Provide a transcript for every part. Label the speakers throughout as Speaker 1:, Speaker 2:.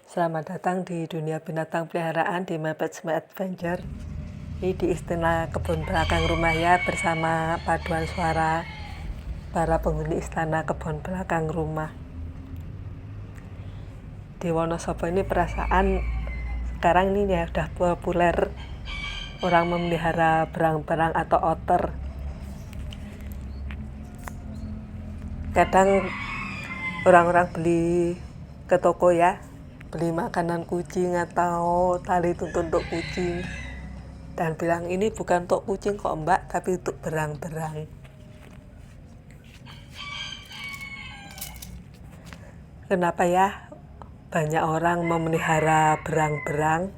Speaker 1: Selamat datang di dunia binatang peliharaan di My Pets My Adventure. Ini di istana kebun belakang rumah ya, bersama paduan suara para penghuni istana kebun belakang rumah. Di Wonosobo ini perasaan sekarang ini ya udah populer orang memelihara berang-berang atau otter. Kadang orang-orang beli ke toko ya, beli makanan kucing atau tali tuntun untuk kucing dan bilang ini bukan untuk kucing kok mbak, tapi untuk berang-berang. Kenapa ya banyak orang memelihara berang-berang?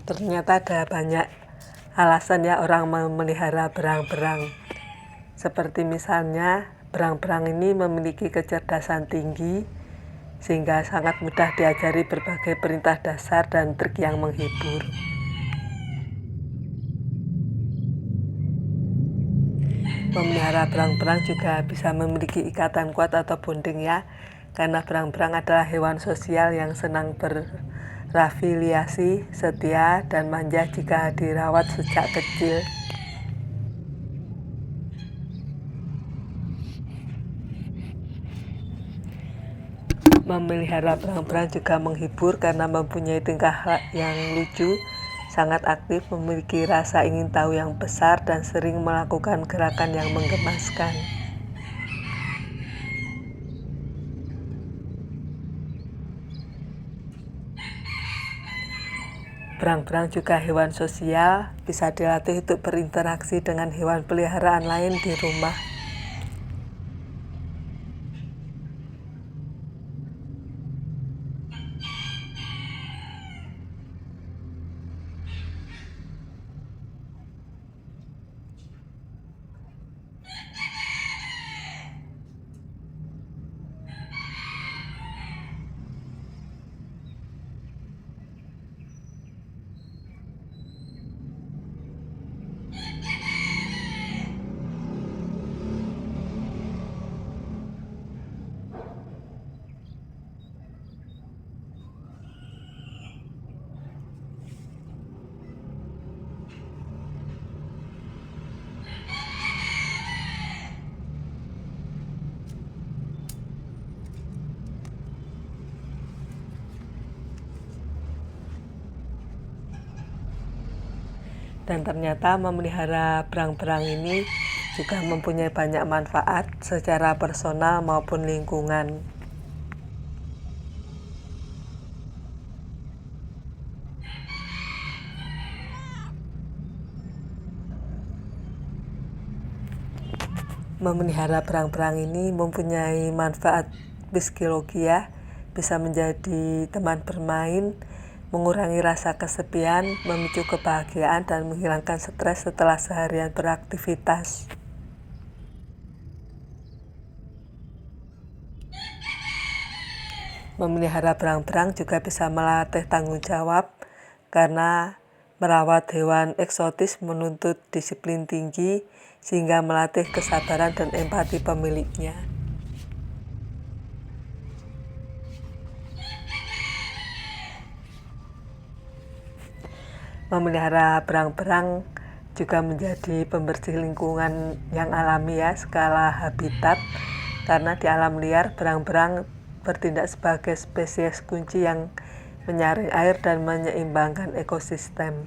Speaker 1: Ternyata ada banyak alasan ya orang memelihara berang-berang. Seperti misalnya berang-berang ini memiliki kecerdasan tinggi sehingga sangat mudah diajari berbagai perintah dasar dan trik yang menghibur. Memelihara berang-berang juga bisa memiliki ikatan kuat atau bonding ya, karena berang-berang adalah hewan sosial yang senang berafiliasi, setia, dan manja jika dirawat sejak kecil. Memelihara berang-berang juga menghibur karena mempunyai tingkah yang lucu, sangat aktif, memiliki rasa ingin tahu yang besar, dan sering melakukan gerakan yang menggemaskan. Berang-berang juga hewan sosial, bisa dilatih untuk berinteraksi dengan hewan peliharaan lain di rumah. Dan ternyata memelihara berang-berang ini juga mempunyai banyak manfaat secara personal maupun lingkungan. Memelihara berang-berang ini mempunyai manfaat psikologi ya, bisa menjadi teman bermain, mengurangi rasa kesepian, memicu kebahagiaan, dan menghilangkan stres setelah seharian beraktivitas. Memelihara berang-berang juga bisa melatih tanggung jawab, karena merawat hewan eksotis menuntut disiplin tinggi, sehingga melatih kesabaran dan empati pemiliknya. Memelihara berang-berang juga menjadi pembersih lingkungan yang alami ya, skala habitat, karena di alam liar berang-berang bertindak sebagai spesies kunci yang menyaring air dan menyeimbangkan ekosistem.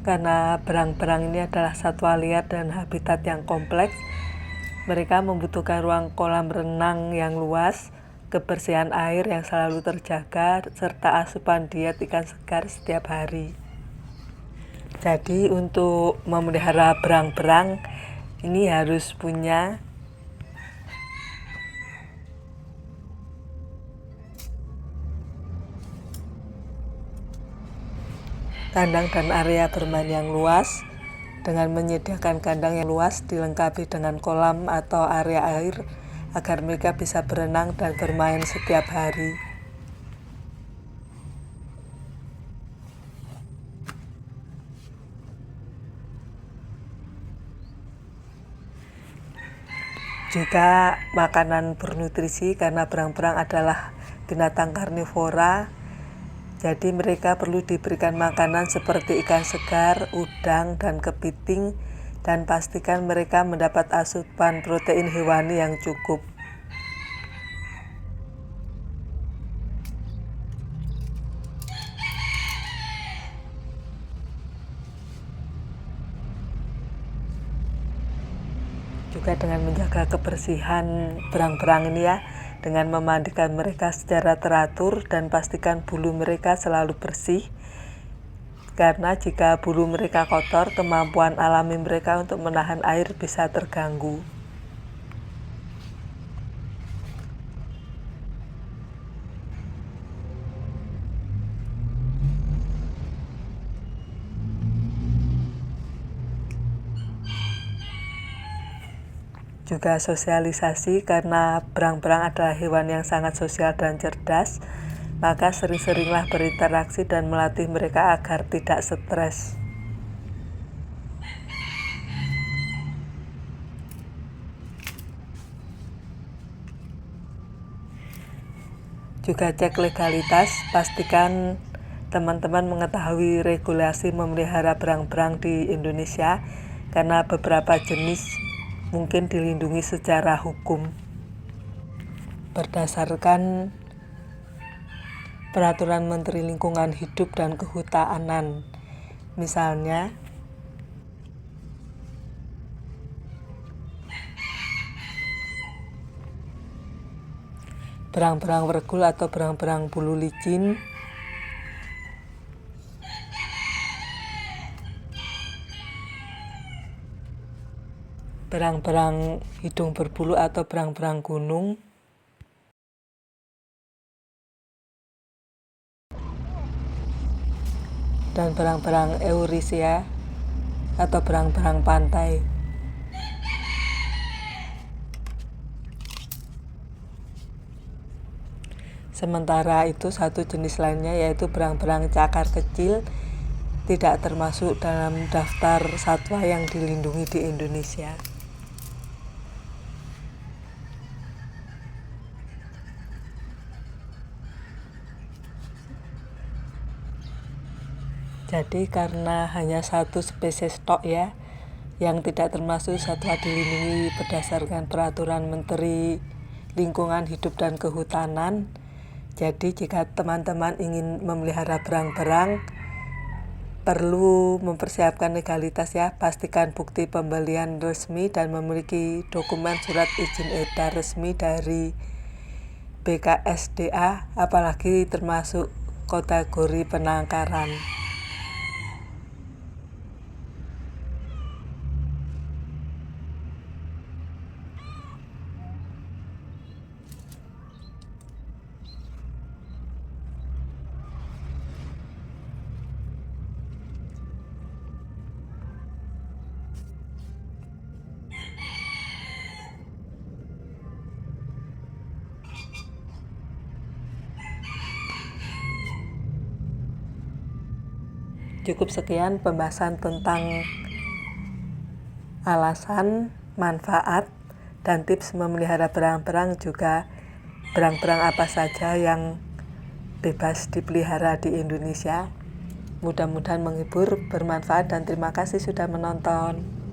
Speaker 1: Karena berang-berang ini adalah satwa liar dan habitat yang kompleks, mereka membutuhkan ruang kolam renang yang luas, kebersihan air yang selalu terjaga, serta asupan diet ikan segar setiap hari. Jadi untuk memelihara berang-berang ini harus punya kandang dan area bermain yang luas, dengan menyediakan kandang yang luas dilengkapi dengan kolam atau area air agar mereka bisa berenang dan bermain setiap hari. Juga makanan bernutrisi karena berang-berang adalah binatang karnivora. Jadi mereka perlu diberikan makanan seperti ikan segar, udang, dan kepiting, dan pastikan mereka mendapat asupan protein hewani yang cukup. Juga dengan menjaga kebersihan berang-berang ini ya, dengan memandikan mereka secara teratur dan pastikan bulu mereka selalu bersih. Karena jika bulu mereka kotor, kemampuan alami mereka untuk menahan air bisa terganggu. Juga sosialisasi karena berang-berang adalah hewan yang sangat sosial dan cerdas, maka sering-seringlah berinteraksi dan melatih mereka agar tidak stres. Juga cek legalitas, pastikan teman-teman mengetahui regulasi memelihara berang-berang di Indonesia karena beberapa jenis mungkin dilindungi secara hukum berdasarkan Peraturan Menteri Lingkungan Hidup dan Kehutanan. Misalnya, berang-berang wergul atau berang-berang bulu licin, berang-berang hidung berbulu atau berang-berang gunung, dan berang-berang Eurisia atau berang-berang pantai. Sementara itu satu jenis lainnya yaitu berang-berang cakar kecil tidak termasuk dalam daftar satwa yang dilindungi di Indonesia. Jadi karena hanya satu spesies tok ya, yang tidak termasuk satwa dilindungi berdasarkan Peraturan Menteri Lingkungan Hidup dan Kehutanan. Jadi jika teman-teman ingin memelihara berang-berang, perlu mempersiapkan legalitas ya, pastikan bukti pembelian resmi dan memiliki dokumen surat izin edar resmi dari BKSDA, apalagi termasuk kategori penangkaran. Cukup sekian pembahasan tentang alasan, manfaat, dan tips memelihara berang-berang, juga berang-berang apa saja yang bebas dipelihara di Indonesia. Mudah-mudahan menghibur, bermanfaat, dan terima kasih sudah menonton.